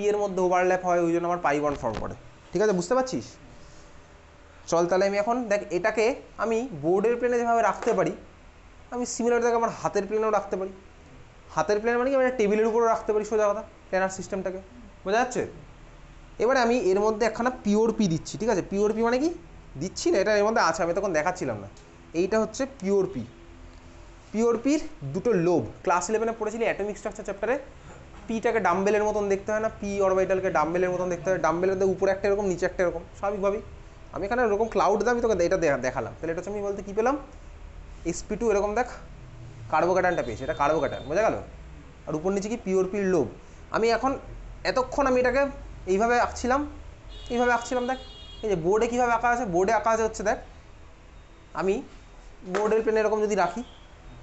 P এর মধ্যে overlap হয়, ওই জন্য আমার পাই বন্ড ফর্ম করে। ঠিক আছে, বুঝতে পারছিস? চল তাহলে আমি এখন দেখ এটাকে আমি বোর্ডের প্লেনে যেভাবে রাখতে পারি, আমি সিমিলার দেখ আমার হাতের প্লেনেও রাখতে পারি। হাতের প্লেন মানে কি, আমি টেবিলের উপরও রাখতে পারি সোজা কথা, প্ল্যানার সিস্টেমটাকে। বোঝা যাচ্ছে? এবারে আমি এর মধ্যে একখানা পিওর পি দিচ্ছি। ঠিক আছে, পিওর পি মানে কি দিচ্ছি না, এটা এর মধ্যে আছে, আমি তখন দেখাচ্ছিলাম না। এইটা হচ্ছে পিওর পি। পিওর পির দুটো লোব, ক্লাস 11-এ পড়েছিলি অ্যাটমিক স্ট্রাকচার চ্যাপ্টারে। পিটাকে ডাম্বেলের মতন দেখতে হয় না, পি অরবিটালকে ডাম্বেলের মতন দেখতে হয়। ডাম্বেলের উপরে একটা এরকম, নিচে একটা এরকম, স্বাভাবিকভাবেই। আমি এখানে এরকম ক্লাউড দাবি তোকে এটা দেখালাম। তাহলে এটা হচ্ছে আমি বলতে কী পেলাম, sp2 এরকম দেখ কার্বোক্যাটায়নটা পেয়েছি, এটা কার্বোক্যাটায়ন। বোঝা গেল? আর উপর নিচে কি পিওর পির লোব। আমি এখন এতক্ষণ আমি এটাকে এইভাবে আঁকছিলাম, এইভাবে আঁকছিলাম। দেখ এই যে বোর্ডে কীভাবে আঁকা আছে, বোর্ডে আঁকা আছে হচ্ছে দেখ, আমি বোর্ডের প্লেনে এরকম যদি রাখি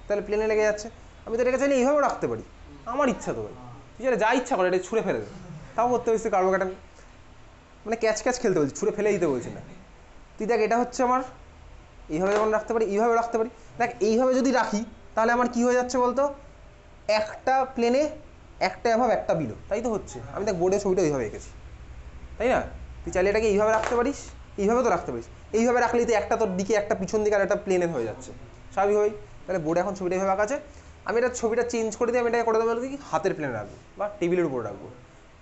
তাহলে প্লেনে লেগে যাচ্ছে। আমি তো এটাকে চাইলে এইভাবেও রাখতে পারি, আমার ইচ্ছা তো ভাই, তুই যেটা যা ইচ্ছা করে এটা ছুঁড়ে ফেলে দেবে, তাও করতে হচ্ছে কার্বোক্যাটায়ন। মানে ক্যাচ ক্যাচ খেলতে বলছি, ছুঁড়ে ফেলে দিতে বলছি না। তুই দেখ এটা হচ্ছে আমার, এইভাবে যেমন রাখতে পারি এইভাবে রাখতে পারি। দেখ এইভাবে যদি রাখি তাহলে আমার কি হয়ে যাচ্ছে বলতো, একটা প্লেনে একটা এভাবে একটা বিলো, তাই তো হচ্ছে। আমি দেখ বোর্ডের ছবিটা এইভাবে এঁকেছি, তাই না? তুই চাইলে এটাকে এইভাবে রাখতে পারিস, এইভাবে তো রাখতে পারিস। এইভাবে রাখলেই তো একটা তোর দিকে একটা পিছন দিকে আর একটা প্লেনের হয়ে যাচ্ছে স্বাভাবিকভাবেই। তাহলে বোর্ডে এখন ছবিটা এইভাবে আঁকা আছে, আমি এটা ছবিটা চেঞ্জ করে দিই, আমি এটাকে করে দেবো কি হাতের প্লেনে রাখবো বা টেবিলের উপরে রাখবো।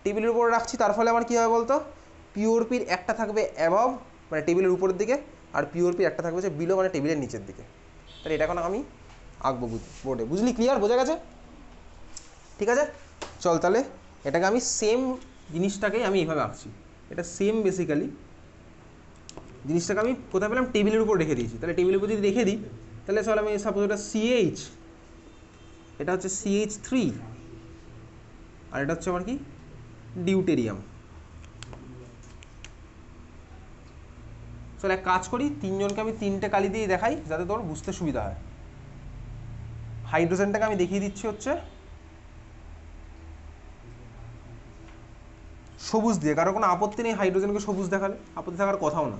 টেবিলের উপরে রাখছি, তার ফলে আমার কী হবে বলতো, পিওর পির একটা থাকবে অ্যাবভ মানে টেবিলের উপরের দিকে, আর পিওর পির একটা থাকবে যে বিলো মানে টেবিলের নিচের দিকে। তাহলে এটা এখন আমি আঁকবো বোর্ডে, বুঝলি? ক্লিয়ার? বোঝা গেছে? ঠিক আছে, চল তাহলে এটাকে আমি সেম জিনিসটাকেই আমি এইভাবে আঁকছি। এটা সেম বেসিক্যালি জিনিসটাকে আমি কোথায় পেলাম, টেবিলের উপর রেখে দিয়েছি। তাহলে টেবিলের উপর যদি রেখে দিই তাহলে চল আমি সাপোজ এটা CH, এটা হচ্ছে CH3, আর এটা হচ্ছে আমার কি ডিউটেরিয়াম। চল এক কাজ করি, তিনজনকে আমি তিনটে কালি দিয়ে দেখাই যাতে তোর বুঝতে সুবিধা হয়। হাইড্রোজেনটাকে আমি দেখিয়ে দিচ্ছি হচ্ছে সবুজ দিয়ে, কারো কোনো আপত্তি নেই হাইড্রোজেনকে সবুজ দেখালে, আপত্তি থাকার কথাও না,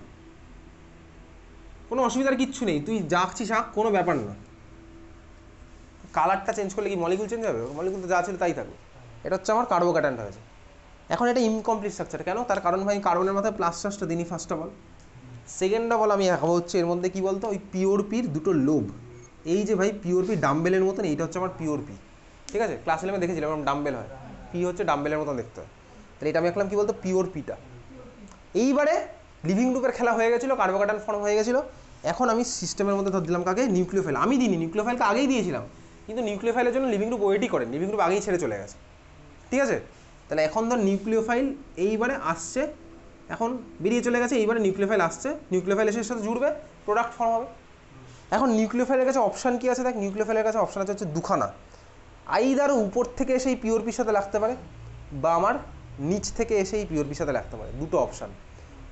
কোনো অসুবিধার কিচ্ছু নেই। তুই যা আঁকছিস আঁক, কোনো ব্যাপার না। কালারটা চেঞ্জ করলে কি মলিকুল চেঞ্জ হবে? মলিকুল তো যা ছিল তাই থাকবে। এটা হচ্ছে আমার কার্বোক্যাটায়নটা হয়েছে। এখন এটা ইনকমপ্লিট স্ট্রাকচার কেন? তার কারণ ভাই কার্বনের মাথায় প্লাস চার্জটা দিনই first of all. Second of all আমি আঁকাবো হচ্ছে এর মধ্যে কি বলতো, ওই পিওর পির দুটো লোব। এই যে ভাই পিওর পি ডাম্বেলের মতন, এইটা হচ্ছে আমার পিওর পি। ঠিক আছে, ক্লাস 11 দেখেছিলাম এরকম ডাম্বেল হয়, পি হচ্ছে ডাম্বেলের মতন দেখতে হয়। তাহলে এটা আমি আঁকলাম কি বলতো, পিওর পিটা। এইবারে লিভিং গ্রুপের খেলা হয়ে গেছিলো, কার্বোক্যাটায়ন ফর্ম হয়ে গেছিলো। এখন আমি সিস্টেমের মধ্যে ধর দিলাম কাকে, নিউক্লিওফাইল। আমি দিইনি, নিউক্লিওফাইলকে আগেই দিয়েছিলাম, কিন্তু নিউক্লিওফাইলের জন্য লিভিং গ্রুপ ওয়েটই করেন, লিভিং গ্রুপ আগেই ছেড়ে চলে গেছে। ঠিক আছে, তাহলে এখন ধর নিউক্লিওফাইল এইবারে আসছে, এখন বেরিয়ে চলে গেছে, এইবারে নিউক্লিওফাইল আসছে, নিউক্লিওফাইল এসে সাথে জুড়বে, প্রোডাক্ট ফর্ম হবে। এখন নিউক্লিওফাইলের কাছে অপশান কী আছে দেখ, নিউক্লিওফাইলের কাছে অপশান আছে হচ্ছে দুখানা। আইদার উপর থেকে এসে এই পিওর পির সাথে লাগতে পারে, বা আমার নিচ থেকে এসে এই পিওর পির সাথে লাগতে পারে, দুটো অপশান।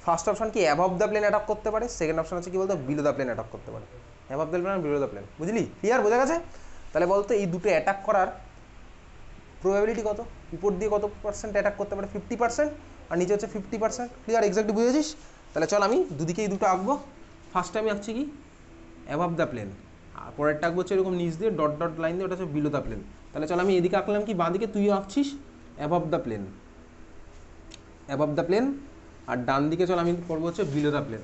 ফার্স্ট অপশান কি অ্যাবভ দ্য প্লেন অ্যাটাক করতে পারে, সেকেন্ড অপশান হচ্ছে কি বলতো বিলো দ্য প্লেন অ্যাটাক করতে পারে। অ্যাবভ দ্য প্লেন আর বিলো দ্য প্লেন, বুঝলি? ক্লিয়ার? বোঝা গেছে? তাহলে বলতো এই দুটো অ্যাটাক করার প্রবাবিলিটি কত, উপর দিয়ে কত পার্সেন্ট অ্যাটাক করতে পারে, 50%, আর নিচে হচ্ছে 50%। ক্লিয়ার? এক্স্যাক্টলি বুঝেছিস? তাহলে চল আমি দুদিকেই দুটো আঁকবো। ফার্স্টে আমি আঁকছি কি অ্যাবভ দ্য প্লেন, আর পরেরটা আঁকবো হচ্ছে এরকম নিচ দিয়ে ডট ডট লাইন দিয়ে, ওটা হচ্ছে বিলো দ্য প্লেন। তাহলে চল আমি এদিকে আঁকলাম কি, বাঁ দিকে তুইও আঁকছিস above the plane, above the plane, আর ডান দিকে চল আমি করবো হচ্ছে বিলো দ্য প্লেন।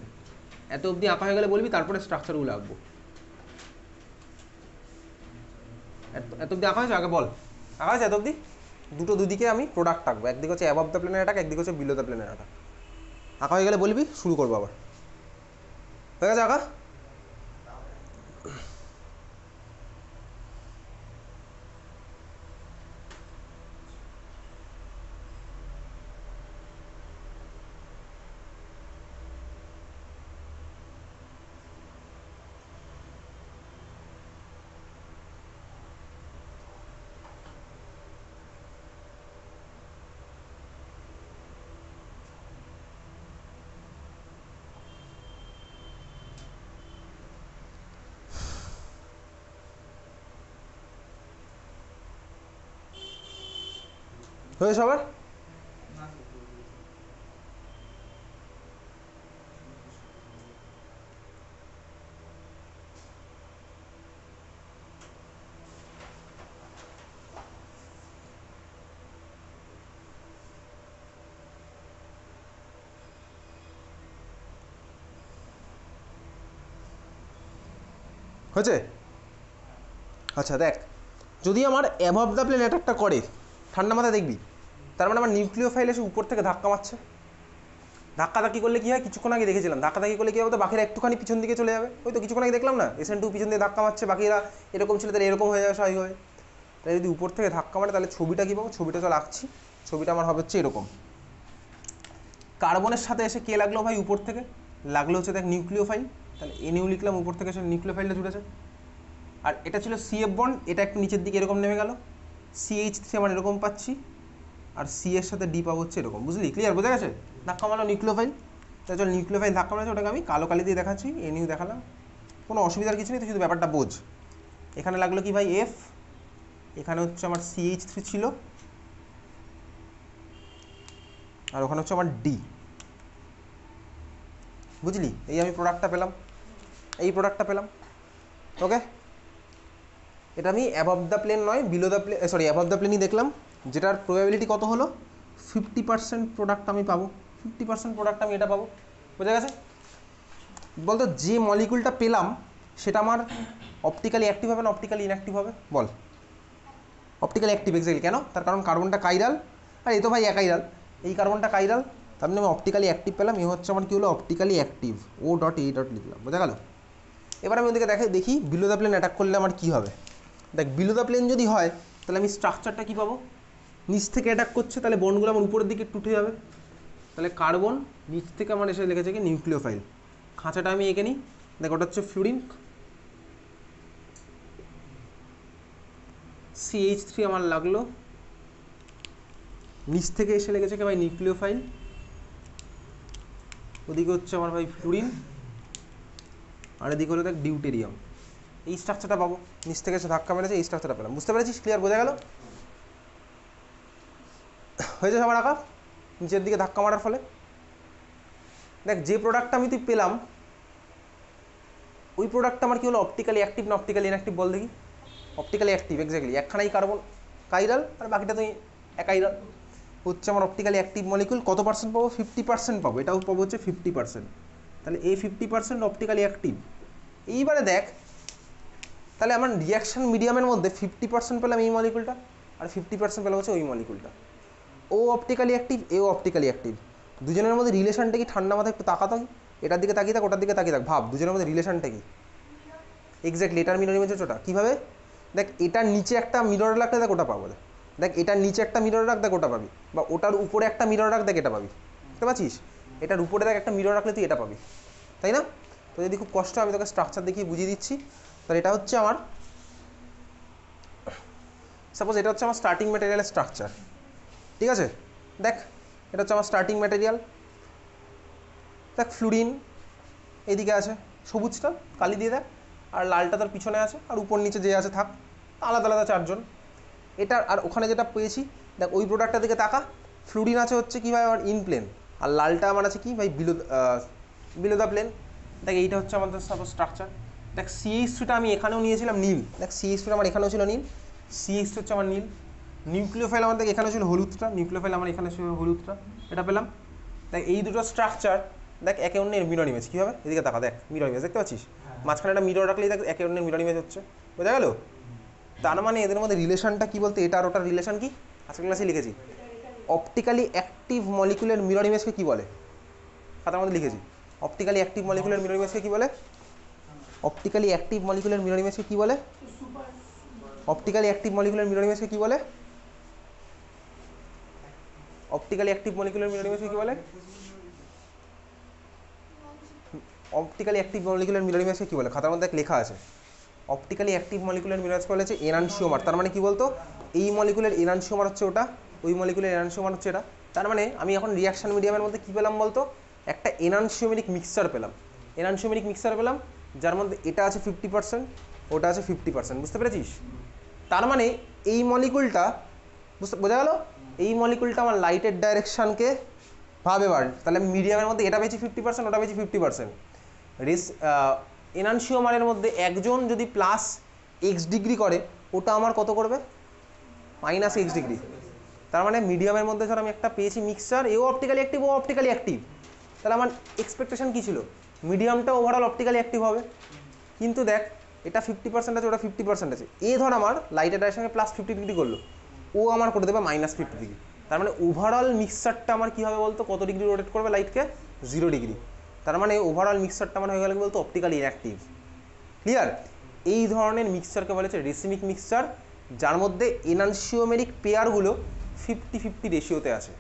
এত অবধি আঁকা হয়ে গেলে বলবি, তারপরে স্ট্রাকচারগুলো আঁকবো। এত অবধি আঁকা হয়েছে? আগে বল, আঁকা হয়েছে এত অবধি? দুটো দুদিকে আমি প্রোডাক্ট আঁকবো, একদিকে হচ্ছে অ্যাবভ দ্য প্লেনের অ্যাটাক, একদিকে হচ্ছে বিলো দ্য প্লেনের অ্যাটাক। আঁকা হয়ে গেলে বলবি, শুরু করবো আবার। হয়ে গেছে আঁকা? হয়েছে সবার? হয়েছে? আচ্ছা দেখ, যদি আমার অ্যাবভ দ্য প্লেন অ্যাটাকটা করে, ঠান্ডা মাথায় দেখবি, তার মানে আমার নিউক্লিওফাইল এসে উপর থেকে ধাক্কা মারছে। ধাক্কাধাক্কি করলে কী হয়, কিছুক্ষণ আগে দেখেছিলাম, ধাক্কাধাক্কি করলে কী হবে, তো বাকিরা একটুখানি পিছন দিকে চলে যাবে। ওই তো কিছুক্ষণ আগে দেখলাম না, SN2 পিছন দিয়ে ধাক্কা মারছে, বাকিরা এরকম ছিল, তাহলে এরকম হয়ে যাবে স্বাভাবিকভাবে। তাই যদি উপর থেকে ধাক্কা মারে তাহলে ছবিটা কী পাবো, ছবিটা তো আঁকছি, ছবিটা আমার হবে হচ্ছে এরকম। কার্বনের সাথে এসে কে লাগলো ভাই উপর থেকে, লাগলো হচ্ছে দেখ নিউক্লিওফাইল, তাহলে NU লিখলাম, উপর থেকে এসে নিউক্লিওফাইলটা জুড়েছে। আর এটা ছিল CF বন্ড, এটা একটু নিচের দিকে এরকম নেমে গেল, CH3 আমার এরকম পাচ্ছি, আর C এর সাথে D পাবো হচ্ছে এরকম, বুঝলি? ক্লিয়ার, বোঝা গেছে? ধাক্কা মারলো নিউক্লিওফাইল, তাই চল নিউক্লিওফাইল ধাক্কা মারছে, ওটাকে আমি কালো কালি দিয়ে দেখাচ্ছি, NU দেখালাম, কোনো অসুবিধার কিছু নেই, তো শুধু ব্যাপারটা বোঝ। এখানে লাগলো কি ভাই F, এখানে হচ্ছে আমার CH3 ছিল, আর ওখানে হচ্ছে আমার D, বুঝলি? এই আমি প্রোডাক্টটা পেলাম, এই প্রোডাক্টটা পেলাম। ওকে, এটা আমি অ্যাবভ দ্য প্লেন নয়, below the plane, sorry above the প্লেনই দেখলাম, যেটার প্রবাবিলিটি কত হলো, 50% প্রোডাক্ট আমি পাবো, 50% প্রোডাক্ট আমি এটা পাবো, বোঝা গেছে? বলতো যে মলিকুলটা পেলাম সেটা আমার অপটিক্যালি অ্যাক্টিভ হবে না অপটিক্যালি ইনঅ্যাক্টিভ হবে, বল? Optically active, exactly. কেন? তার কারণ কার্বনটা কাইরাল, আর এই তো ভাই একাইরাল, এই কার্বনটা কাইরাল, তার মানে আমি অপটিক্যালি অ্যাক্টিভ পেলাম, এ হচ্ছে আমার কী হলো, অপটিক্যালি অ্যাক্টিভ, O.A. লিখলাম, বোঝা গেল? এবার আমি ওদিকে দেখি বিলো দ্য প্লেন অ্যাটাক করলে আমার কী হবে। দেখ, বিলো দ্য প্লেন যদি হয় তাহলে আমি স্ট্রাকচারটা কী পাবো, নিচ থেকে অ্যাটাক করছে, তাহলে বন্ডগুলো আমার উপরের দিকে টুটে যাবে, তাহলে কার্বন নিচ থেকে আমার এসে লিখেছে কি নিউক্লিওফাইল। খাঁচাটা আমি এঁকে নিই, দেখ ওটা হচ্ছে ফ্লুরিন, CH3 আমার লাগলো, নিচ থেকে এসে লেগেছে কি ভাই নিউক্লিওফাইল, ওদিকে হচ্ছে আমার ভাই ফ্লুরিন, আর এদিকে হলো দেখ ডিউটেরিয়াম। এই স্ট্রাকচারটা পাবো, নিচ থেকে এসে ধাক্কা মেরেছে, এই স্ট্রাকচারটা পেলাম, বুঝতে পেরেছিস? ক্লিয়ার, বোঝা গেল? হয়েছে সবার আঁকা? নিচের দিকে ধাক্কা মারার ফলে দেখ যে প্রোডাক্টটা আমি তুই পেলাম, ওই প্রোডাক্টটা আমার কি হলো, অপটিক্যালি অ্যাক্টিভ না অপটিক্যালি ইনঅ্যাক্টিভ, বল দেখি? অপটিক্যালি অ্যাক্টিভ, এক্স্যাক্টলি, একখানাই কার্বন কাইরাল, আর বাকিটা তুই একাইরাল, হচ্ছে আমার অপটিক্যালি অ্যাক্টিভ মলিকুল। কত পার্সেন্ট পাবো? 50% পাবো, এটাও পাবো হচ্ছে 50%, তাহলে এই 50% অপটিক্যালি অ্যাক্টিভ। এইবারে দেখ, তাহলে আমার রিয়াকশান মিডিয়ামের মধ্যে 50% পেলাম এই মলিকুলটা, আর 50% পেলাম হচ্ছে ওই মলিকুলটা। ও অপটিক্যালি অ্যাক্টিভ, এও অপটিক্যালি অ্যাক্টিভ, দুজনের মধ্যে রিলেশনটা কি? ঠান্ডা মাথায় একটু তাকাতো, এটার দিকে তাকিয়ে থাক, ওটার দিকে তাকিয়ে থাক, ভাব দুজনের মধ্যে রিলেশনটা কি। এক্স্যাক্টলি, এটার মিরর ইমেজ হচ্ছে ওটা। কীভাবে? দেখ, এটার নিচে একটা মিরর রাখলে দেখ ওটা পাবো, দেখ এটার নিচে একটা মিরর রাখ, দেখ ওটা পাবি, বা ওটার উপরে একটা মিরর রাখ, দেখ এটা পাবি, বুঝতে পারছিস? এটার উপরে দেখ একটা মিরর রাখলে তুই এটা পাবি, তাই না? তো যদি খুব কষ্ট আমি তোকে স্ট্রাকচার দেখিয়ে বুঝিয়ে দিচ্ছি, তাহলে এটা হচ্ছে আমার, সাপোজ এটা হচ্ছে আমার স্টার্টিং ম্যাটেরিয়ালের স্ট্রাকচার, ঠিক আছে? দেখ, এটা হচ্ছে আমার স্টার্টিং ম্যাটেরিয়াল, দেখ ফ্লুরিন এদিকে আছে, সবুজটা কালি দিয়ে দেখ, আর লালটা তার পিছনে আছে, আর উপর নিচে যে আছে থাক, আলাদা আলাদা চারজন। এটা আর ওখানে যেটা পেয়েছি, দেখ ওই প্রোডাক্টটার দিকে তাকা, ফ্লুরিন আছে হচ্ছে কী ভাই আমার ইন প্লেন, আর লালটা আমার আছে কি ভাই বিলো দ্য প্লেন। দেখ এইটা হচ্ছে আমাদের সাপোজ স্ট্রাকচার। দেখ CH3টা আমি এখানেও নিয়েছিলাম নীল, দেখ CH3 আমার এখানেও ছিল নীল, CH3 হচ্ছে আমার নীল। নিউক্লিওফাইল আমার দেখ এখানে ছিল হলুদটা, নিউক্লিওফাইল আমার এখানে ছিল হলুদটা, এটা পেলাম। দেখ এই দুটো স্ট্রাকচার দেখ একে অন্যের মিরর ইমেজ, কী হবে? এদিকে তাকা, দেখ মিরর ইমেজ দেখতে পাচ্ছিস, মাঝখানে একটা মিরর রাখলেই দেখ একে অন্যের মিরর ইমেজ হচ্ছে, বোঝা গেল? তার মানে এদের মধ্যে রিলেশনটা কি বলতে, এটা আর ওটার রিলেশন কি আজকের ক্লাসে লিখেছি। অপটিক্যালি অ্যাক্টিভ মলিকুলের মিরর ইমেজকে কী বলে? খাতার মধ্যে লিখেছি, অপটিক্যালি অ্যাক্টিভ মলিকুলের মিরর ইমেজকে কী বলে? অপটিক্যালি অ্যাক্টিভ মলিকুলের মিরর ইমেজকে কী বলে? অপটিক্যালি অ্যাক্টিভ মলিকুলের মিরর ইমেজকে কী বলে? অপটিক্যালি অ্যাক্টিভ মলিকুলার মিরর ইমেজকে কী বলে? অপটিক্যালি অ্যাক্টিভ মলিকুলার মিরর ইমেজকে কী বলে? খাতার মধ্যে লেখা আছে, অপটিক্যালি অ্যাক্টিভ মলিকুলার মিরর ইমেজকে বলেছে এনানসিওমার। তার মানে কি বলতো, এই মলিকুলের এনানসিওমার হচ্ছে ওটা, ওই মলিকুলের এনানসিওমার হচ্ছে এটা। তার মানে আমি এখন রিয়াকশন মিডিয়ামের মধ্যে কী পেলাম বলতো, একটা এনানসিওমেরিক মিক্সচার পেলাম, এনানসিওমেরিক মিক্সচার পেলাম, যার মধ্যে এটা আছে 50%, ওটা আছে 50%, বুঝতে পেরেছিস? তার মানে এই মলিকুলটা, বোঝা গেল? এই মলিকুলটা আমার লাইটের ডাইরেকশানকে ভাবে বার, তাহলে আমি মিডিয়ামের মধ্যে এটা পেয়েছি 50%, ওটা পেয়েছি 50%। এনানসিওমারের মধ্যে একজন যদি +x ডিগ্রি করে, ওটা আমার কত করবে? -x degree. তার মানে মিডিয়ামের মধ্যে ধর আমি একটা পেয়েছি মিক্সচার, এও অপটিক্যালি অ্যাক্টিভ, ও অপটিক্যালি অ্যাক্টিভ, তাহলে আমার এক্সপেকটেশন কী ছিল? মিডিয়ামটা ওভারঅল অপটিক্যালি অ্যাক্টিভ হবে। কিন্তু দেখ এটা 50% আছে, ওটা 50% আছে। এ ধর আমার লাইটের ডাইরেকশন সঙ্গে +50 ডিগ্রি করলো, ও আমার করে দেবে -50 ডিগ্রি। তার মানে ওভারঅল মিক্সারটা আমার কী হবে বলতো, কত ডিগ্রি রোটেট করবে লাইটকে? 0 ডিগ্রি। তার মানে ওভারঅল মিক্সারটা আমার হয়ে গেল কি বলতো, অপটিক্যালি ইনঅ্যাক্টিভ। ক্লিয়ার? এই ধরনের মিক্সচারকে বলেছে রেসিমিক মিক্সচার, যার মধ্যে এনানসিওমেরিক পেয়ারগুলো 50-50 রেশিওতে আছে।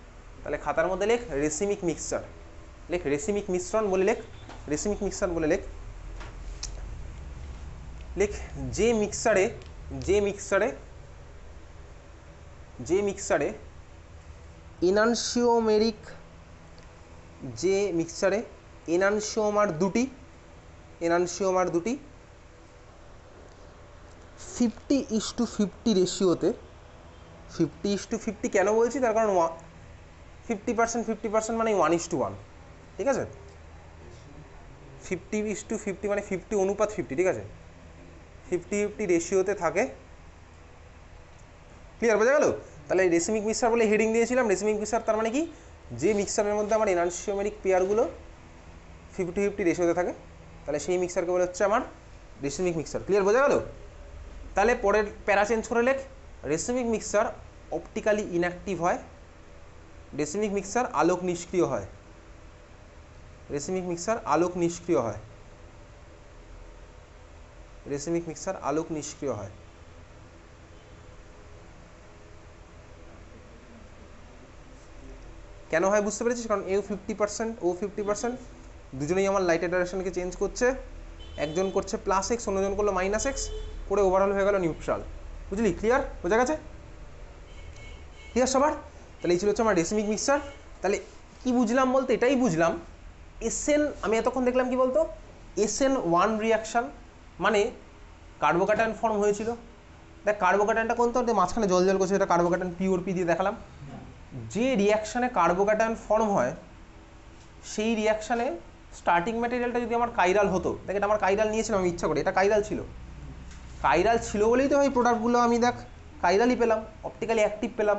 তাহলে খাতার মধ্যে লেখ রেসিমিক মিক্সচার, লেখ রেসিমিক মিশ্রণ বলে লেখ, রেসিমিক মিক্সচার বলে লেখ। লেখ যে মিক্সচারে এনানসিওমেরিক, যে মিক্সচারে এনানসিওমার দুটি 50:50 রেশিওতে, 50:50 কেন বলছি, তার কারণ 50% মানে 1:1, ঠিক আছে? 50:50 মানে 50:50, ঠিক আছে? 50-50 রেশিওতে থাকে। ক্লিয়ার, বোঝা গেল? তাহলে রেসিমিক মিক্সচার বলে হেডিং দিয়েছিলাম। রেসিমিক মিক্সচার তার মানে কি, যে মিক্সচারের মধ্যে আমার এনানসিওমেরিক পেয়ারগুলো 50-50 রেশিওতে থাকে, তাহলে সেই মিক্সচারকে বলে হচ্ছে আমার রেসিমিক মিক্সচার। ক্লিয়ার, বোঝা গেল? তাহলে পরের প্যারা চেঞ্জ করে লেখ, রেসিমিক মিক্সচার অপটিক্যালি ইনঅ্যাক্টিভ হয়, রেসিমিক মিক্সচার আলোক নিষ্ক্রিয় হয়, রেসিমিক মিক্সচার আলোক নিষ্ক্রিয় হয়, রেসিমিক মিক্সচার আলোক নিষ্ক্রিয় হয়। কেন হয় বুঝতে পেরেছিস? কারণ এও 50%, ও 50%, দুজনেই আমার লাইটের ডাইরেকশনকে চেঞ্জ করছে, একজন করছে +x, অন্যজন করলো -x, করে ওভারঅল হয়ে গেল নিউট্রাল। বুঝলি? ক্লিয়ার, বোঝা গেছে? ক্লিয়ার সবার? তাহলে এই ছিল হচ্ছে আমার রেসিমিক মিক্সচার। তাহলে কি বুঝলাম বলতে, এটাই বুঝলাম SN, আমি এতক্ষণ দেখলাম কি বলতো, SN1 রিয়াকশান মানে কার্বোক্যাটায়ন ফর্ম হয়েছিল। দেখ কার্বোক্যাটায়নটা কোন, তো মাঝখানে জল জল করছে, এটা কার্বোক্যাটায়ন পিওর পি দিয়ে দেখালাম। যে রিয়াকশানে কার্বোক্যাটায়ন ফর্ম হয়, সেই রিয়াকশানে স্টার্টিং ম্যাটেরিয়ালটা যদি আমার কাইরাল হতো, দেখ এটা আমার কাইরাল নিয়েছিলাম আমি ইচ্ছা করে, এটা কাইরাল ছিল, কাইরাল ছিল বলেই তো এই প্রোডাক্টগুলো আমি দেখ কাইরালই পেলাম, অপটিক্যালি অ্যাক্টিভ পেলাম।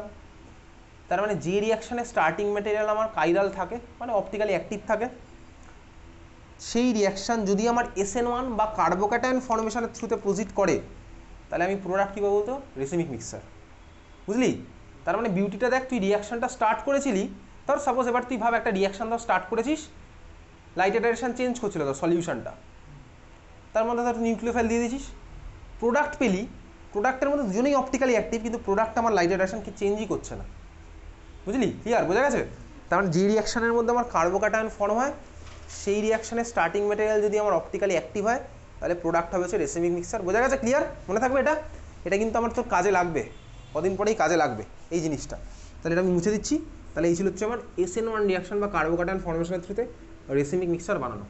তার মানে যে রিয়াকশানে স্টার্টিং ম্যাটেরিয়াল আমার কাইরাল থাকে, মানে অপটিক্যালি অ্যাক্টিভ থাকে, সেই রিয়াকশান যদি আমার SN1 বা কার্বোক্যাটায়ন ফর্মেশনের থ্রুতে প্রসিড করে, তাহলে আমি প্রোডাক্ট কী বলতো, রেসিমিক মিক্সচার। বুঝলি? তার মানে বিউটিটা দেখ, তুই রিয়াকশানটা স্টার্ট করেছিলি, ধর সাপোজ এবার তুই ভাব একটা রিয়াকশান ধর স্টার্ট করেছিস, লাইটের ডাইরেকশন চেঞ্জ করছিল তো সলিউশনটা, তার মধ্যে ধর নিউক্লিওফাইল দিয়ে দিয়েছিস, প্রোডাক্ট পেলি, প্রোডাক্টের মধ্যে দুজনেই অপটিক্যালি অ্যাক্টিভ, কিন্তু প্রোডাক্ট আমার লাইটের ডাইরেকশনকে চেঞ্জই করছে না। বুঝলি? ক্লিয়ার, বোঝা গেছে? তার মানে যে রিয়াকশানের মধ্যে আমার কার্বোক্যাটায়ন ফর্ম হয়, সেই রিয়াকশানের স্টার্টিং ম্যাটেরিয়াল যদি আমার অপটিক্যালি অ্যাক্টিভ হয়, তাহলে প্রোডাক্ট হবে হচ্ছে রেসিমিক মিক্সচার। বোঝা গেছে? ক্লিয়ার, মনে থাকবে এটা? এটা কিন্তু আমার তোর কাজে লাগবে, কদিন পরেই কাজে লাগবে এই জিনিসটা। তাহলে এটা আমি মুছে দিচ্ছি। তাহলে এই ছিল হচ্ছে আমার SN1 রিয়াকশন বা কার্বোক্যাটায়ন ফর্মেশনের থ্রুতে রেসিমিক মিক্সচার বানানো।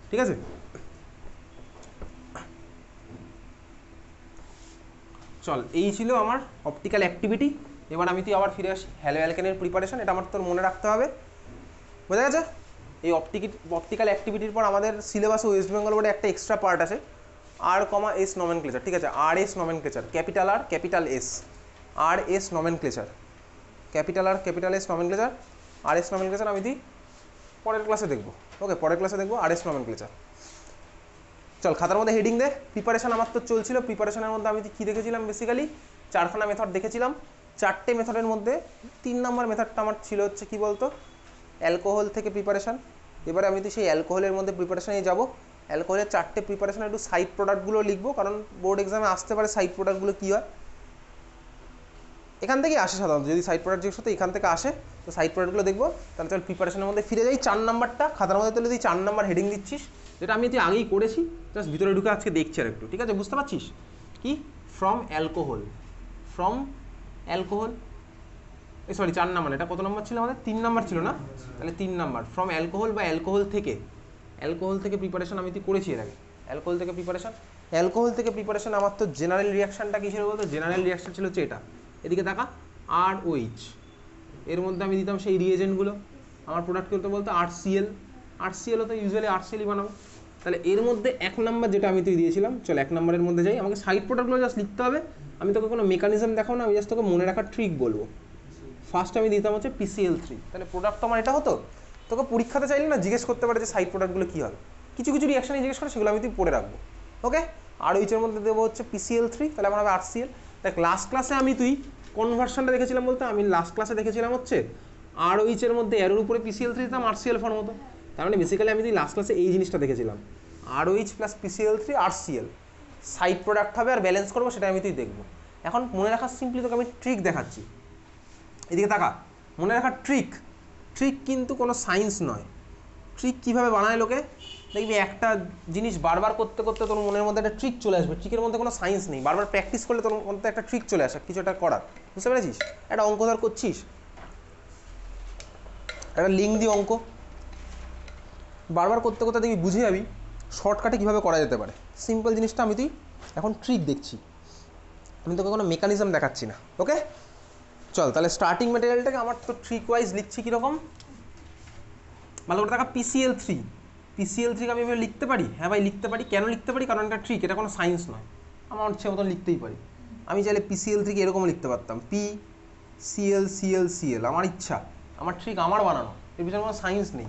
ঠিক আছে? চল, এই ছিল আমার অপটিক্যাল অ্যাক্টিভিটি। এবার আমি তুই আবার ফিরে আসি হ্যালো অ্যালকেনের প্রিপারেশন, এটা আমার তোর মনে রাখতে হবে। বোঝা গেছে? এই অপটিক্যাল অ্যাক্টিভিটির পর আমাদের সিলেবাসে ওয়েস্ট বেঙ্গল বোর্ডে একটা এক্সট্রা পার্ট আছে, R, S নমেনক্লেচার। ঠিক আছে? RS nomenclature, capital R capital S, RS nomenclature, capital R capital S nomenclature, RS nomenclature আমি তুই পরের ক্লাসে দেখবো। ওকে, পরের ক্লাসে দেখবো RS নমেনক্লেচার। চল, খাতার মধ্যে হেডিং দে। প্রিপারেশন আমার তো চলছিল, প্রিপারেশনের মধ্যে আমি কী দেখেছিলাম, বেসিক্যালি 4খানা মেথড দেখেছিলাম। 4টে মেথডের মধ্যে 3 নম্বর মেথডটা আমার ছিল হচ্ছে কি বলতো, অ্যালকোহল থেকে প্রিপারেশন। এবারে আমি তো সেই অ্যালকোহলের মধ্যে প্রিপারেশনে যাব। অ্যালকোহলের 4টে প্রিপারেশন একটু সাইড প্রোডাক্টগুলো লিখবো, কারণ বোর্ড এক্সামে আসতে পারে সাইড প্রোডাক্টগুলো কী হয়, এখান থেকেই আসে সাধারণত, যদি সাইড প্রোডাক্ট জিজ্ঞেস করতে এখান থেকে আসে, তো সাইড প্রোডাক্টগুলো দেখবো। তাহলে চল প্রিপারেশনের মধ্যে ফিরে যাই। 4 নাম্বারটা খাতার মধ্যে তুলে তুই 4 নাম্বার হেডিং দিচ্ছিস, যেটা আমি তুই আগেই করেছি, জাস্ট ভিতরে ঢুকে আজকে দেখছি আর একটু। ঠিক আছে? বুঝতে পারছিস কি? ফ্রম অ্যালকোহল, ফ্রম অ্যালকোহল, এই সরি 4 নাম্বার, এটা কত নম্বর ছিল আমাদের? 3 নাম্বার ছিল না? তাহলে 3 নাম্বার ফ্রম অ্যালকোহল বা অ্যালকোহল থেকে, অ্যালকোহল থেকে প্রিপারেশন আমি তুই করেছি এর আগে। অ্যালকোহল থেকে প্রিপারেশন, অ্যালকোহল থেকে প্রিপারেশন আমার তো জেনারেল রিয়াকশানটা কী ছিল বলতো? জেনারেল রিয়াকশান ছিল হচ্ছে এটা, এদিকে দেখা, ROH, এর মধ্যে আমি দিতাম সেই রিয়েজেন্টগুলো। আমার প্রোডাক্ট করতে বলতো RCl, RCl তো ইউজুয়ালি RClই বানাবো। তাহলে এর মধ্যে 1 নাম্বার যেটা আমি তুই দিয়েছিলাম, চল 1 নাম্বারের মধ্যে যাই। আমাকে সাইড প্রোডাক্টগুলো জাস্ট লিখতে হবে, আমি তোকে কোনো মেকানিজম দেখাও না, আমি জাস্ট তোকে মনে রাখার ট্রিক বলবো। ফার্স্ট আমি দিতাম হচ্ছে PCl3, তাহলে প্রোডাক্ট তো আমার এটা হতো। তোকে পরীক্ষাতে চাইলে না জিজ্ঞেস করতে পারে যে সাইড প্রোডাক্টগুলো কী হবে, কিছু কিছু রিয়াকশানে জিজ্ঞেস করে, সেগুলো আমি তুই পড়ে রাখবো। ওকে, ROH এর মধ্যে দেবো হচ্ছে PCl3, তাহলে আমার হবে RCl। দেখ লাস্ট ক্লাসে আমি তুই কনভার্সনটা দেখেছিলাম বলতে, আমি লাস্ট ক্লাসে দেখেছিলাম হচ্ছে ROH এর মধ্যে এর উপরে PCl3 দিতাম RCl ফর্ম হতো। তার মানে বেসিক্যালি আমি তুই লাস্ট ক্লাসে এই জিনিসটা দেখেছিলাম, ROH plus PCl3 RCl side product হবে আর ব্যালেন্স করবো, সেটা আমি তুই দেখবো। এখন মনে রাখার সিম্পলি তোকে আমি ট্রিক দেখাচ্ছি, এদিকে তাকা। মনে রাখার ট্রিক কিন্তু কোনো সায়েন্স নয়। ট্রিক কীভাবে বানায় লোকে, দেখবি একটা জিনিস বারবার করতে করতে তোর মনের মধ্যে একটা ট্রিক চলে আসবে। ট্রিকের মধ্যে কোনো সায়েন্স নেই, বারবার প্র্যাকটিস করলে তোর মধ্যে একটা ট্রিক চলে আসে কিছু একটা করার, বুঝতে পেরেছিস? একটা অঙ্ক ধর করছিস, একটা লিঙ্ক দিয়ে অঙ্ক বারবার করতে করতে দেখবি বুঝে যাবি শর্টকাটে কীভাবে করা যেতে পারে। সিম্পল জিনিসটা আমি তুই এখন ট্রিক দেখছি, আমি তোকে কোনো মেকানিজম দেখাচ্ছি না। ওকে চল তাহলে স্টার্টিং ম্যাটেরিয়ালটাকে আমার তো ট্রিক ওয়াইজ লিখছি কীরকম, ভালো করে দেখা। PCl3কে আমি এভাবে লিখতে পারি, হ্যাঁ ভাই লিখতে পারি। কেন লিখতে পারি? কারণ এটা ট্রিক, এটা কোনো সায়েন্স নয়, আমার ইচ্ছে মতন লিখতেই পারি। আমি চাইলে PCl3কে এরকম লিখতে পারতাম, PCl আমার ইচ্ছা, আমার ট্রিক, আমার বানানো, এর পিছনে কোনো সায়েন্স নেই,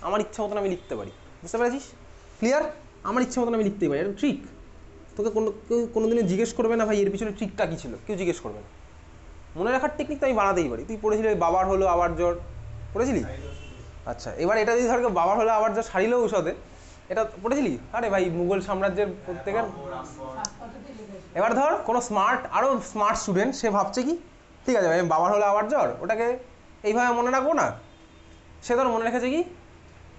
আমার ইচ্ছা মতন আমি লিখতে পারি, বুঝতে পেরেছিস? ক্লিয়ার? আমার ইচ্ছা মতন আমি লিখতেই পারি, এটা ট্রিক। তোকে কোনোদিনও জিজ্ঞেস করবে না ভাই এর পিছনে ট্রিকটা কী ছিল, কেউ জিজ্ঞেস করবে না। মনে রাখার টেকনিক তো আমি বানাতেই পারি। তুই পড়েছিলি বাবার হলো আবার জ্বর, পড়েছিলি? আচ্ছা এবার এটা যদি ধর বাবার হলো আবার জ্বর সারিল ঔষধে, এটা পড়েছিলি? আরে ভাই মুঘল সাম্রাজ্যের প্রত্যেকের। এবার ধর কোনো আরও স্মার্ট স্টুডেন্ট, সে ভাবছে কি ঠিক আছে ভাই বাবার হলো আবার জ্বর, ওটাকে এইভাবে মনে রাখবো না। সে ধর মনে রেখেছে কি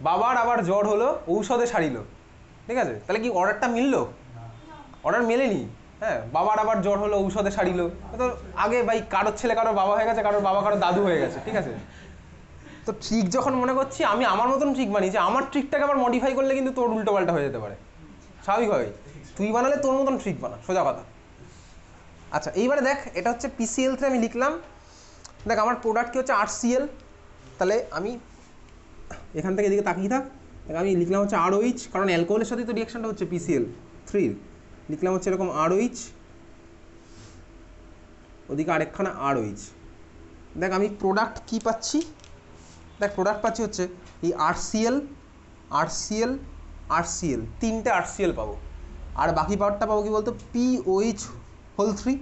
বাবার আবার জ্বর হলো ঔষধে সারিল, ঠিক আছে? তাহলে কি অর্ডারটা মিললো? অর্ডার মেলেনি। হ্যাঁ, বাবার আবার জ্বর হলো ঔষধে সারিল, তো আগে ভাই কারোর ছেলে কারোর বাবা হয়ে গেছে, কারোর বাবা কারোর দাদু হয়ে গেছে, ঠিক আছে? তো ট্রিক যখন মনে করছি আমি আমার মতন ট্রিক বানিয়েছি, আমার ট্রিকটাকে আবার মডিফাই করলে কিন্তু তোর উল্টোপাল্টা হয়ে যেতে পারে, স্বাভাবিকভাবেই। তুই বানালে তোর মতন ট্রিক বানা, সোজা কথা। আচ্ছা এইবারে দেখ, এটা হচ্ছে PCl3 আমি লিখলাম। দেখ আমার প্রোডাক্ট কি হচ্ছে RCl, তাহলে আমি এখান থেকে এদিকে তাকিয়ে থাক। দেখ আমি লিখলাম হচ্ছে ROH, কারণ অ্যালকোহলের সাথেই তো রিয়াকশনটা হচ্ছে PCl3, লিখলাম হচ্ছে এরকম ROH, ওদিকে আরেকখানা ROH। দেখ আমি প্রোডাক্ট কি পাচ্ছি, দেখ প্রোডাক্ট পাচ্ছি হচ্ছে এই RCl, তিনটে RCl পাবো, আর বাকি পাওয়ারটা পাবো কি বলতো POH হোল 3।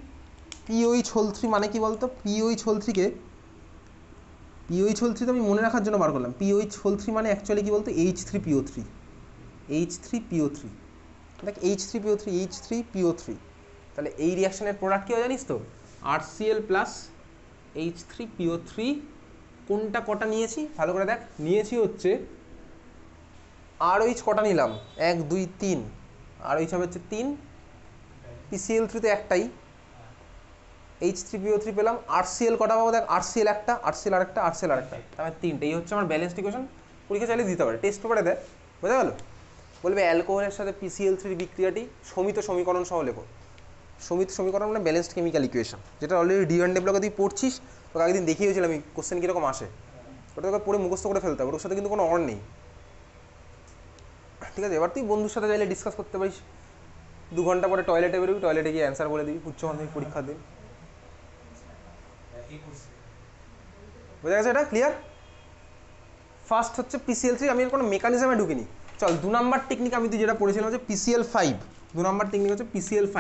POH হোল 3 মানে কি বলতো? POH হোল 3 তো আমি মনে রাখার জন্য বার করলাম। POH হোল 3 মানে অ্যাকচুয়ালি কি বলতো H3PO3, দেখ H3PO3, তাহলে এই রিয়াকশনের প্রোডাক্ট কি হয় জানিস তো? RCl plus H3PO3। কোনটা কটা নিয়েছি ভালো করে দেখ, নিয়েছি হচ্ছে ROH কটা নিলাম, 1 2 3, ROH হবে হচ্ছে 3, PCl3 তো একটাই, H3PO3 পেলাম। RCl কটা পাবো দেখ, RCl একটা, RCl আরেকটা, তাহলে 3টে। এই হচ্ছে আমার ব্যালেন্সড ইকুয়েশন। পরীক্ষা চাইলে দিতে পারে, টেস্ট পেপারে দেয়, বোঝা গেল? বলবে অ্যালকোহলের সাথে PCl3 বিক্রিয়াটি সমিত সমীকরণ সহ লেখো। সমিত সমীকরণ মানে ব্যালেন্সড কেমিক্যাল ইকুয়েশন, যেটা অলরেডি D1 ব্লকে তুই পড়ছিস, তোকে আগের দেখিয়েছিলাম আমি কোশ্চেন কীরকম আসে, ওটা তোকে পড়ে মুখস্থ করে ফেলতে হবে, ওর সাথে কিন্তু কোনো অর নেই, ঠিক আছে? এবার তুই বন্ধুর সাথে চাইলে ডিসকাস করতে পারিস, 2 ঘন্টা পরে টয়লেটে বেরোবি, টয়লেটে গিয়ে অ্যান্সার বলে দিবি উচ্চ মাধ্যমিক পরীক্ষার দিন, বোঝা গেছে? এটা ক্লিয়ার? ফার্স্ট হচ্ছে PCl3, আমি এর কোনো মেকানিজমে ঢুকিনি। চল 2 নাম্বার টেকনিক আমি তুই যেটা পড়েছিলাম হচ্ছে PCl5, 2 নাম্বার টেকনিক হচ্ছে PCl5,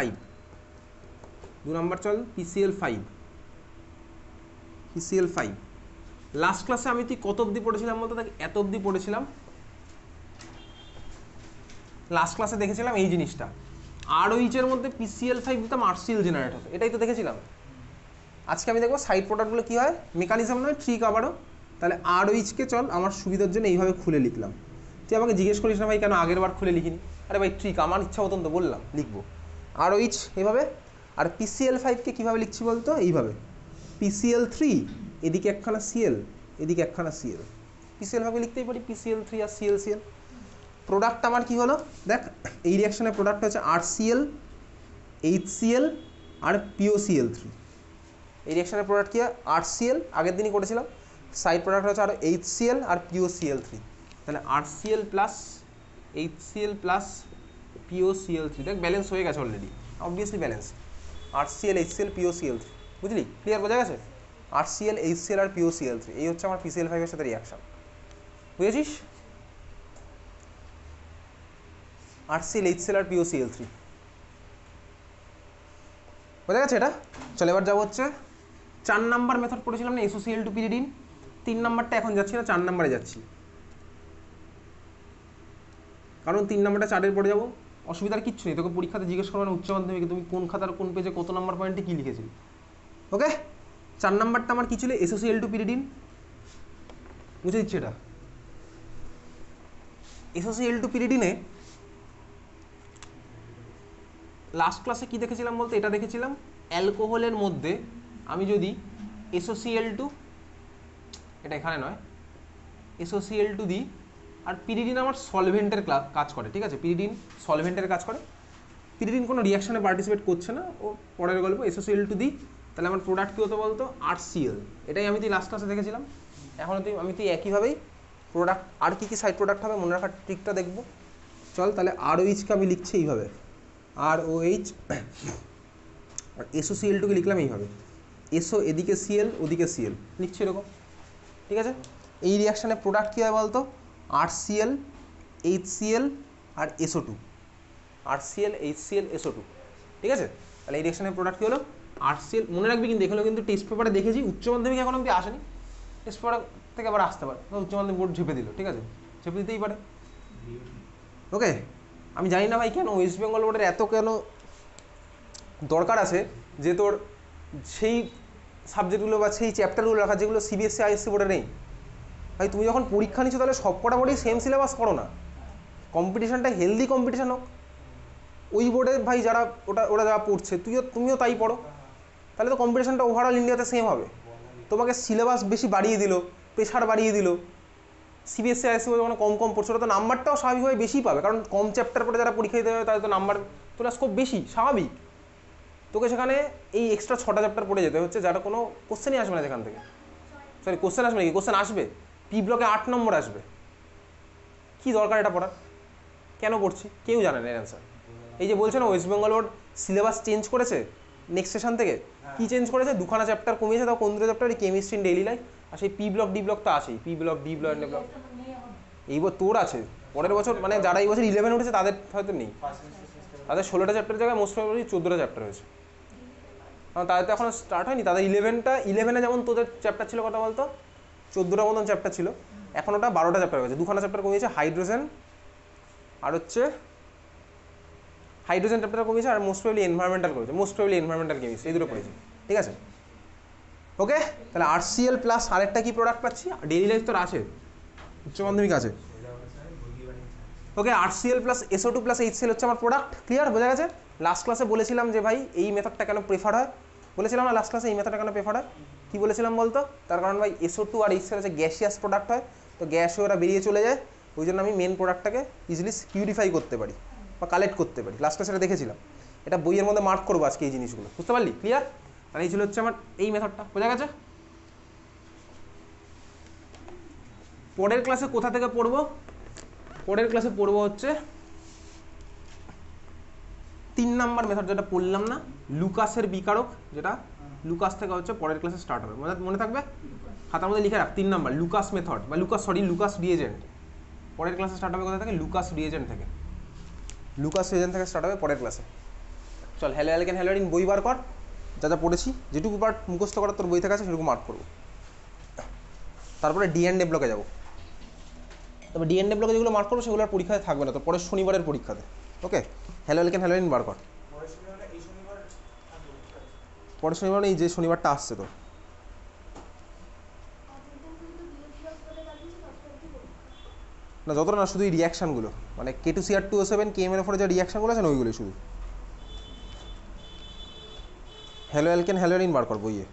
2 নাম্বার চল PCl5। লাস্ট ক্লাসে আমি তুই কত অবধি পড়েছিলাম বলতে, দেখ এত অবধি পড়েছিলাম। লাস্ট ক্লাসে দেখেছিলাম এই জিনিসটা, ROH এর মধ্যে PCl5 দিতাম RCl জেনারেট হতো, এটাই তো দেখেছিলাম। আজকে আমি দেখবো সাইড প্রোডাক্টগুলো কী হয়, মেকানিজম নয় ট্রিক আবারও। তাহলে ROH-কে চল আমার সুবিধার জন্য এইভাবে খুলে লিখলাম। তুই আমাকে জিজ্ঞেস করিস না ভাই কেন আগের বার খুলে লিখিনি, আরে ভাই ট্রিক, আমার ইচ্ছা মতন তো বললাম লিখবো। ROH এভাবে, আর PCl5-কে কীভাবে লিখছি বলতো, এইভাবে PCl3, এদিকে একখানা Cl, এদিকে একখানা Cl, PCl5 লিখতেই পারি PCl3 আর Cl। প্রোডাক্ট আমার কি হলো দেখ, এই রিয়াকশনের প্রোডাক্ট হচ্ছে RCl, HCl আর POCl3। এই রিয়াকশনের প্রোডাক্ট কি হয় RCl, আগের দিনই করেছিলাম। সাইড প্রোডাক্ট হচ্ছে আর HCl আর POCl3, তাহলে RCl plus HCl plus POCl3, দেখ ব্যালেন্স হয়ে গেছে already, obviously balance. RCl HCl POCl3, বুঝলি? ক্লিয়ার, বোঝা গেছে? RCl HCl আর POCl3, এই হচ্ছে আমার PCl5 এর সাথে রিয়াকশন, বুঝেছিস? RCl HCl আর POCl3 বোঝা গেছে এটা। চলো এবার যাবো হচ্ছে 4 নাম্বার মেথড পড়েছিলাম না, SOCl2 পিরিডিন। 3 নাম্বারটা এখন যাচ্ছি না, 4 নাম্বারে যাচ্ছি, কারণ 3 নাম্বারটা 4-এর পরে যাবো। অসুবিধার কিচ্ছু নেই, তোকে পরীক্ষাতে জিজ্ঞেস করবে না উচ্চ মাধ্যমিকে তুমি কোন খাতার কোন পেজে কত নাম্বার পয়েন্টে কী লিখেছিলি। ওকে, 4 নাম্বারটা আমার কী ছিল? SOCl2 pyridine. বুঝে দিচ্ছি এটা। SOCl2 পিরিডিনে লাস্ট ক্লাসে কি দেখেছিলাম বলতে, এটা দেখেছিলাম অ্যালকোহলের মধ্যে আমি যদি SOCl2, এটা এখানে নয়, SOCl2 দিই, আর পিরিডিন আমার সলভেন্টের কাজ করে, ঠিক আছে, পিরিডিন সলভেন্টের কাজ করে। পিরিডিন কোনো রিয়াকশানে পার্টিসিপেট করছে না, ও পরের গল্প। SOCl2 দিই, তাহলে আমার প্রোডাক্ট কী হতো বলতো? RCl। এটাই আমি তুই লাস্ট ক্লাসে দেখেছিলাম। এখন আমি তুই একইভাবেই প্রোডাক্ট আর কী কী সাইড প্রোডাক্ট হবে মনে রাখার ট্রিকটা দেখবো। চল তাহলে ROH-কে আমি লিখছি এইভাবে, ROH, আর SOCl2-কে লিখলাম এইভাবে, SO এদিকে Cl ওদিকে Cl লিখছি এরকম, ঠিক আছে। এই রিয়াকশানে প্রোডাক্ট কী হয় বলতো? RCl HCl আর SO2, RCl HCl SO2, ঠিক আছে। তাহলে এই রিয়াকশানের প্রোডাক্ট কী হলো? RCl। মনে রাখবি কিন্তু, এখানেও কিন্তু টেস্ট পেপারে দেখেছি, উচ্চ মাধ্যমিক এখন অব্দি আসেনি, টেস্ট পেপার থেকে আবার আসতে পারে, উচ্চ মাধ্যমিক বোর্ড ঝেপে দিল, ঠিক আছে, ঝেপে দিতেই পারে। ওকে, আমি জানি না ভাই কেন ওয়েস্ট বেঙ্গল বোর্ডের এত কেন দরকার আছে যে তোর সেই সাবজেক্টগুলো বা সেই চ্যাপ্টারগুলো রাখা যেগুলো CBSE ISC বোর্ডে নেই। ভাই তুমি যখন পরীক্ষা নিচ্ছ তাহলে সব কটা বোর্ডেই সেম সিলেবাস করো না, কম্পিটিশানটা হেলদি কম্পিটিশান হোক। ওই বোর্ডে ভাই যারা ওরা যা পড়ছে তুমিও তাই পড়ো, তাহলে তো কম্পিটিশানটা ওভারঅল ইন্ডিয়াতে সেম হবে। তোমাকে সিলেবাস বেশি বাড়িয়ে দিল, প্রেশার বাড়িয়ে দিল, CBSE ISC বোর্ডে যখন কম কম পড়ছে ওরা তো নাম্বারটাও স্বাভাবিকভাবে বেশি পাবে, কারণ কম চ্যাপ্টার পড়ে যারা পরীক্ষা দিতে হবে তাদের তো নাম্বার তোলা স্কোপ বেশি, স্বাভাবিক। তোকে সেখানে এই এক্সট্রা 6টা চ্যাপ্টার পড়ে যেতে হচ্ছে, যারা কোনো কোশ্চেনই আসবে না সেখান থেকে। সরি, কোশ্চেন আসবে নাকি? কোশ্চেন আসবে, পি ব্লকে 8 নম্বর আসবে। কী দরকার এটা পড়ার? কেন পড়ছি কেউ জানে না এর অ্যান্সার। এই যে বলছে না West Bengal board syllabus change করেছে নেক্সট সেশন থেকে, কী চেঞ্জ করেছে? 2খানা চ্যাপ্টার কমিয়েছে, তাও কোন 2 chapter? Chemistry in daily life, আর সেই পি ব্লক ডি ব্লক তো আছেই, p block d block n block. এইবার তোর আছে, পরের বছর মানে যারা এই বছর 11 উঠেছে তাদের হয়তো নেই, তাদের 16টা চ্যাপ্টারের জায়গায় মোস্ট প্রবাবলি 14টা চ্যাপ্টার হয়েছে, কারণ তাদের তো এখনও স্টার্ট হয়নি। তাদের 11-এ যেমন তোদের চ্যাপ্টার ছিল কথা বলতো 14টা মতন চ্যাপ্টার ছিল, এখন ওটা 12টা চ্যাপ্টার হয়েছে। 2খানা চ্যাপ্টার কমিয়েছে, হাইড্রোজেন আর হচ্ছে হাইড্রোজেন চ্যাপ্টার কমিয়েছে, আর মোস্ট প্রবাবলি এনভায়রনমেন্টাল করেছে, মোস্ট প্রবাবলি এনভায়রনমেন্টাল কেমিস্ট্রি, এই দুটো করেছে, ঠিক আছে। ওকে, তাহলে RCl প্লাস আরেকটা কি প্রোডাক্ট পাচ্ছি? ডেইলি লাইফ তোর আছে, উচ্চ মাধ্যমিক আছে। ওকে, RCl plus SO2 plus HCl হচ্ছে আমার প্রোডাক্ট। ক্লিয়ার? বোঝা গেছে? লাস্ট ক্লাসে বলেছিলাম যে ভাই এই মেথডটা কেন প্রেফার হয়, বলেছিলাম না লাস্ট ক্লাসে এই মেথডটা কেন প্রেফার হয়, কী বলেছিলাম বলতো? তার কারণ ভাই SO2 আর HCl হচ্ছে গ্যাসিয়াস প্রোডাক্ট হয়, তো গ্যাস হয়ে ওরা বেরিয়ে চলে যায়, ওই জন্য আমি মেন প্রোডাক্টটাকে ইজিলি পিউরিফাই করতে পারি বা কালেক্ট করতে পারি। লাস্ট ক্লাসে দেখেছিলাম, এটা বইয়ের মধ্যে মার্ক করবো আজকে এই জিনিসগুলো, বুঝতে পারলি? ক্লিয়ার? তাহলে এই ছিল হচ্ছে আমার এই মেথডটা, বোঝা গেছে? পরের ক্লাসে কোথা থেকে পড়বো? পরের ক্লাসে পড়বো হচ্ছে 3 নাম্বার মেথড যেটা পড়লাম না, লুকাসের বিকারক, যেটা লুকাস থেকে হচ্ছে পরের ক্লাসে স্টার্ট হবে, মনে থাকবে, খাতার মধ্যে লিখে রাখ। 3 নাম্বার লুকাস মেথড বা লুকাস রিএজেন্ট পরের ক্লাসে স্টার্ট হবে কোথা থেকে? লুকাস রিএজেন্ট থেকে। লুকাস রিএজেন্ট থেকে স্টার্ট হবে পরের ক্লাসে। চল হ্যালো অ্যালকেন হ্যালোরিন বই বার কর, যা যা পড়েছি, যেটুকু পার্ট মুখস্থ করার তোর বই থেকে আছে সেটুকু মার্ক করবো। তারপরে D&A ব্লকে যাবো, তবে D&A ব্লকে যেগুলো মার্ক করবো সেগুলো আর পরীক্ষায় থাকবে না, তো পরের শনিবারের পরীক্ষাতে। ওকে, হ্যালো অ্যালকেন হ্যালোরিন বার কর। পরের শনিবার এই যে শনিবারটা আসছে তো, না যতটা না, শুধু এই রিয়াকশানগুলো, মানে K2CR2O7 KMnO4 যে রিয়াকশানগুলো আছে না ওইগুলোই শুধু। হ্যালো অ্যালকেন হ্যালোরিন বার কর বইয়ে।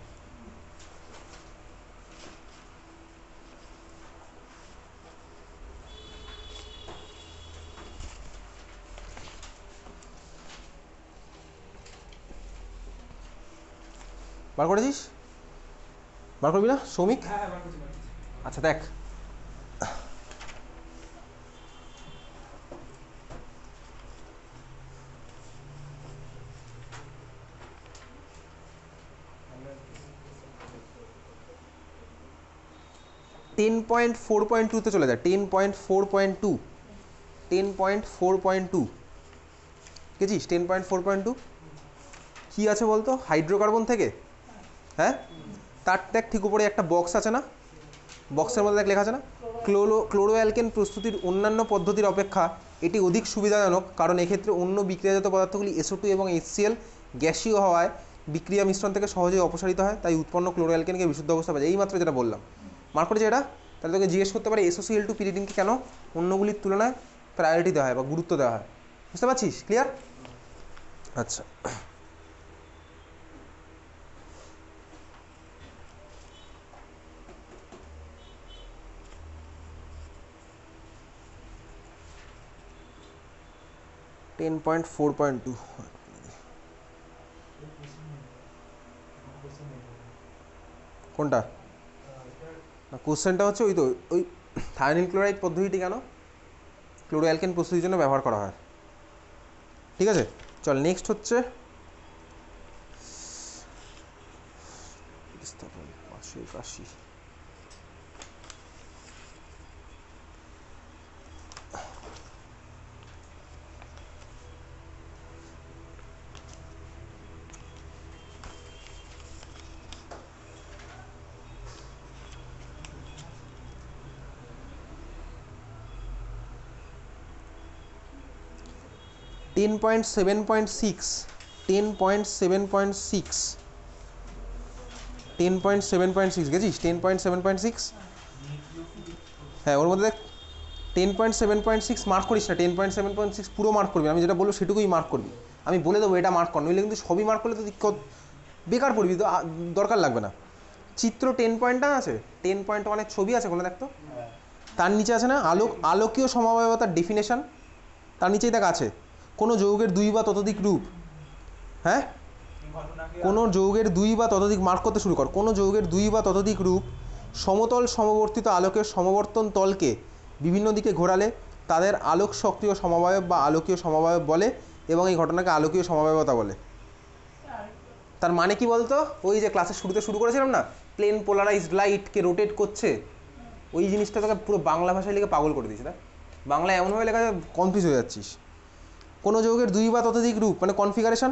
বার করেছিস? বার করবি না সৌমিক? আচ্ছা দেখ, .4.2 চলে যায়, 10.4.2, 10.4.2 গেছিস 10.4.2 কী আছে বলতো হাইড্রোকার্বন থেকে, হ্যাঁ তার দেখ ঠিক উপরে একটা বক্স আছে না, বক্সের মধ্যে দেখ লেখা আছে না ক্লোরো অ্যালকেন প্রস্তুতির অন্যান্য পদ্ধতির অপেক্ষা এটি অধিক সুবিধাজনক, কারণ এক্ষেত্রে অন্য বিক্রিয়াজাত পদার্থগুলি SO2 এবং HCl গ্যাসীয় হওয়ায় বিক্রিয়া মিশ্রণ থেকে সহজেই অপসারিত হয়, তাই উৎপন্ন ক্লোরো অ্যালকেনকে বিশুদ্ধ অবস্থা পাওয়া যায়। এইমাত্র যেটা বললাম মার্ক করেছে এটা, তাহলে তোকে জিজ্ঞেস করতে পারে SOCl2 পিরিডিনকে কেন অন্যগুলির তুলনায় প্রায়োরিটি দেওয়া হয় বা গুরুত্ব দেওয়া হয়, বুঝতে পারছিস? ক্লিয়ার? আচ্ছা, ten point four point two কোনটা? না কোশ্চেনটা হচ্ছে ওই তো ওই থায়োনিল ক্লোরাইড পদ্ধতিটি কেন ক্লোরো অ্যালকেন প্রস্তুতির জন্য ব্যবহার করা হয়। ঠিক আছে, চল নেক্সট হচ্ছে 581। Ten point seven point six 10.7.6 গেছিস 10.7.6, হ্যাঁ ওর মধ্যে দেখ 10.7.6 মার্ক করিস না, 10.7.6 পুরো মার্ক করবি, আমি যেটা বলবো সেটুকুই মার্ক করবি, আমি বলে দেবো এটা মার্ক কর, নইলে কিন্তু সবই মার্ক করলে তো বেকার পড়বি তো, দরকার লাগবে না। চিত্র 10 পয়েন্টটা আছে, 10.1-এর ছবি আছে কোনো দেখতো, তার নিচে আছে না আলোকীয় সমবায়বতার ডেফিনেশন, তার নিচেই দেখ আছে কোনো যৌগের দুই বা ততোধিক রূপ, হ্যাঁ কোনো যৌগের দুই বা ততোধিক মার্ক করতে শুরু কর, কোনো যৌগের দুই বা ততোধিক রূপ সমতল সমবর্তিত আলোকের সমবর্তন তলকে বিভিন্ন দিকে ঘোরালে তাদের আলোক সক্রিয় সমবায়ব বা আলোকীয় সমবায়ব বলে এবং এই ঘটনাকে আলোকীয় সমবায়বতা বলে। তার মানে কি বলতো, ওই যে ক্লাসের শুরুতে শুরু করেছিলাম না প্লেন পোলারাইজড লাইটকে রোটেট করছে, ওই জিনিসটা তোকে পুরো বাংলা ভাষায় লিখে পাগল করে দিয়েছে না, বাংলা এমনভাবে লেখা কনফিউজ হয়ে যাচ্ছিস। কোনো যৌগের দুই বা ততোধিক রূপ মানে কনফিগারেশন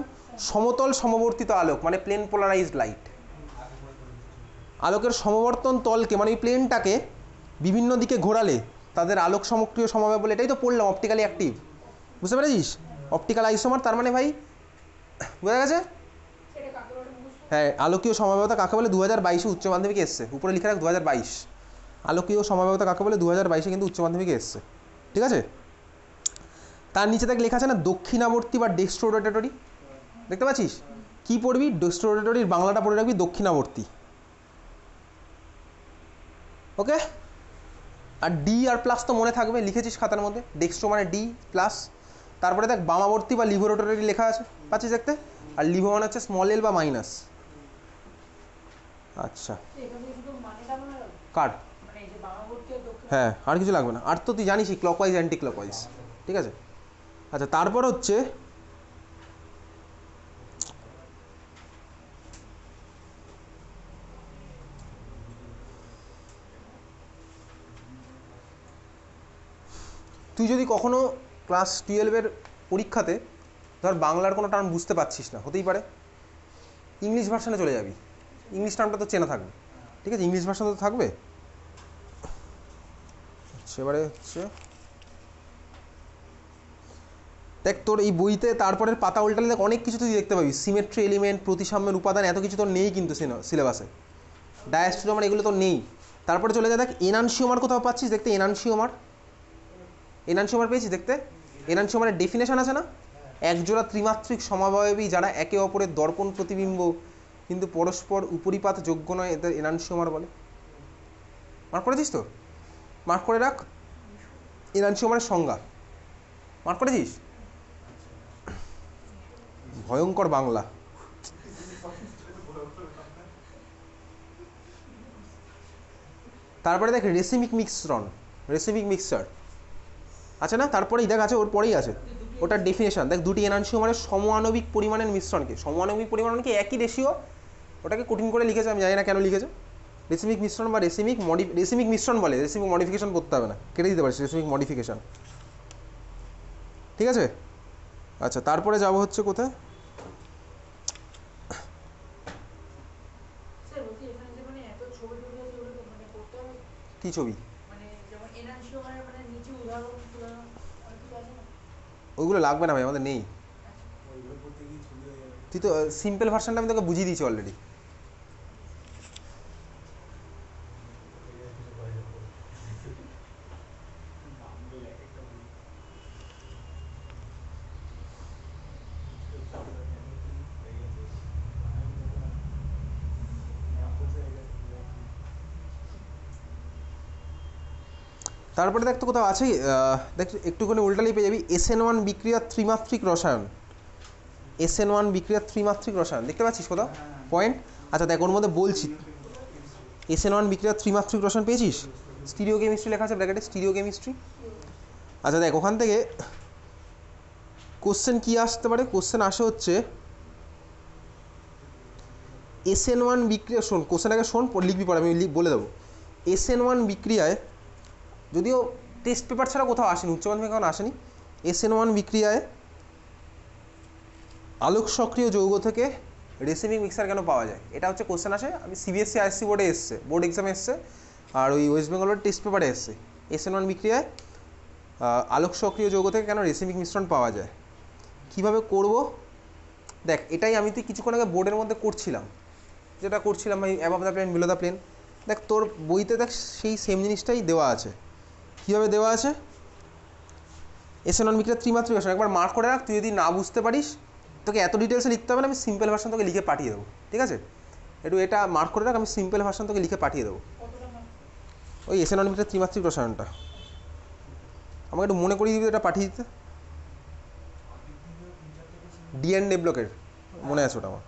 সমতল সমবর্তিত আলোক মানে প্লেন পোলারাইজড লাইট, আলোকের সমবর্তন তলকে মানে এই প্লেনটাকে বিভিন্ন দিকে ঘোরালে তাদের আলোক সমক্রিয় সমবায় বলে, এটাই তো পড়লাম অপটিক্যালি অ্যাক্টিভ, বুঝতে পেরেছিস? অপটিক্যাল আইসোমার তার মানে ভাই বোঝা গেছে? হ্যাঁ আলোকীয় সমবায়তা কাকে বলে 2022-এ উচ্চ মাধ্যমিকে এসছে, উপরে লিখে রাখ 2022 আলোকীয় সমবায়তা কাকে বলে 2022-এ কিন্তু উচ্চ মাধ্যমিকে এসছে, ঠিক আছে? তার নিচে দেখ লেখা আছে না দক্ষিণাবর্তী বা ডেক্সট্রো রোটেটরি, দেখতে পাচ্ছিস? কি পড়বি ডেক্সট্রো রোটেটরির বাংলাটা পড়ে রাখবি দক্ষিণাবর্তী, ওকে? আর ডি আর প্লাস তো মনে থাকবে, লিখেছিস খাতার মধ্যে, ডেক্সট্রো মানে ডি প্লাস, তারপরে দেখ বামাবর্তী বা লিভো রোটেটরি লেখা আছে পাচ্ছিস দেখতে, আর লিভো মানে হচ্ছে স্মল এল বা মাইনাস। আচ্ছা কার? হ্যাঁ আর কিছু লাগবে না, আর তো তুই জানিসই ক্লকওয়াইজ অ্যান্টি ক্লকওয়াইজ, ঠিক আছে? আচ্ছা তারপর হচ্ছে তুই যদি কখনো ক্লাস 12-এর পরীক্ষাতে ধর বাংলার কোনো টার্ম বুঝতে পারছিস না, হতেই পারে, ইংলিশ ভার্সানে চলে যাবি, ইংলিশ টার্মটা তো চেনা থাকবে, ঠিক আছে? ইংলিশ ভার্সান তো থাকবে। সেবারে হচ্ছে দেখ তোর এই বইতে তারপরের পাতা উল্টালে দেখ অনেক কিছু তুই দেখতে পাবি, সিমেট্রি এলিমেন্ট, প্রতিসাম্যের উপাদান, এত কিছু তোর নেই কিন্তু সিলেবাসে, ডায়াস্টোমার এগুলো তো নেই। তারপরে চলে যায় দেখ এনানসিওমার কোথাও পাচ্ছিস দেখতে, এনানসিওমার পেয়েছিস দেখতে, এনানসিওমারের ডেফিনেশন আছে না, একজোড়া ত্রিমাত্রিক সমবায়বী যারা একে অপরের দর্পণ প্রতিবিম্ব কিন্তু পরস্পর উপরিপাত যোগ্য নয়, এদের এনানসিওমার বলে। মার্ক করেছিস তো? মার্ক করে রাখ এনানসিওমারের সংজ্ঞা, মার্ক করেছিস? ভয়ঙ্কর বাংলা। তারপরে দেখ রেসিমিক মিক্সচার আছে না, তারপরেই দেখ আছে, ওর পরেই আছে ওটার ডেফিনেশন দেখ, দুটি এনানসিওমারের সমাণবিক পরিমাণের মিশ্রণকে, সমাণবিক পরিমাণ কি একই রেশিও, ওটাকে কঠিন করে লিখেছে, আমি জানি না কেন লিখেছে, রেসিমিক মিশ্রণ বা রেসিমিক মিশ্রণ বলে, রেসিমিক মডিফিকেশন করতে হবে না, কেটে দিতে পারিস রেসিমিক মডিফিকেশন, ঠিক আছে? আচ্ছা, তারপরে যাব হচ্ছে কোথায়, কি ছবি, ওইগুলো লাগবে না ভাই, আমাদের নেই। তুই তো সিম্পল ভার্সনটা আমি তোকে বুঝিয়ে দিয়েছি অলরেডি। তারপরে দেখ তো কোথাও আছে, দেখ একটুখানি উল্টালেই পেয়ে যাবি SN1 বিক্রিয়ার ত্রিমাত্রিক রসায়ন। SN1 বিক্রিয়ার ত্রিমাত্রিক রসায়ন দেখতে পাচ্ছিস কোথাও পয়েন্ট? আচ্ছা দেখ, ওর মধ্যে বলছি SN1 বিক্রিয়ার ত্রিমাত্রিক রসায়ন পেয়েছিস, স্টিরিও কেমিস্ট্রি লেখা আছে ব্র্যাকেটে, স্টিরিও কেমিস্ট্রি। আচ্ছা দেখ, ওখান থেকে কোশ্চেন কী আসতে পারে, কোশ্চেন আসে হচ্ছে SN1 বিক্রিয়া, শোন কোশ্চেন আগে শোন, লিখবি পরে আমি বলে দেবো। SN1 বিক্রিয়ায়, যদিও টেস্ট পেপার ছাড়া কোথাও আসেনি, উচ্চ মাধ্যমিক এখন আসেনি, SN1 বিক্রিয়ায় আলোক সক্রিয় যৌগ থেকে রেসিমিক মিক্সার কেন পাওয়া যায়, এটা হচ্ছে কোশ্চেন আসে। আমি CBSE ISC বোর্ডে এসছে, বোর্ড এক্সামে এসছে, আর ওই ওয়েস্ট বেঙ্গলের টেস্ট পেপারে এসছে। SN1 বিক্রিয়ায় আলোক সক্রিয় যৌগ থেকে কেন রেসিমিক মিশ্রণ পাওয়া যায়, কীভাবে করব দেখ, এটাই আমি তুই কিছুক্ষণ আগে বোর্ডের মধ্যে করছিলাম, যেটা করছিলাম ভাই above the plane below the plane. দেখ তোর বইতে দেখ সেই সেম জিনিসটাই দেওয়া আছে। কীভাবে দেওয়া আছে, SN1 বিক্রিয়ার ত্রিমাত্রিক রসায়ন, একবার মার্ক করে রাখ, তুই যদি না বুঝতে পারিস তোকে এত ডিটেলসে লিখতে হবে না, আমি সিম্পল ভার্সন তোকে লিখে পাঠিয়ে দেবো, ঠিক আছে? একটু এটা মার্ক করে রাখ, আমি সিম্পল ভার্সন তোকে লিখে পাঠিয়ে দেবো। ওই SN1 বিক্রিয়ার ত্রিমাত্রিক রসায়নটা আমাকে একটু মনে করিয়ে দিবি, এটা পাঠিয়ে দিতে। DN ডেভলকের মনে আছে ওটা আমার।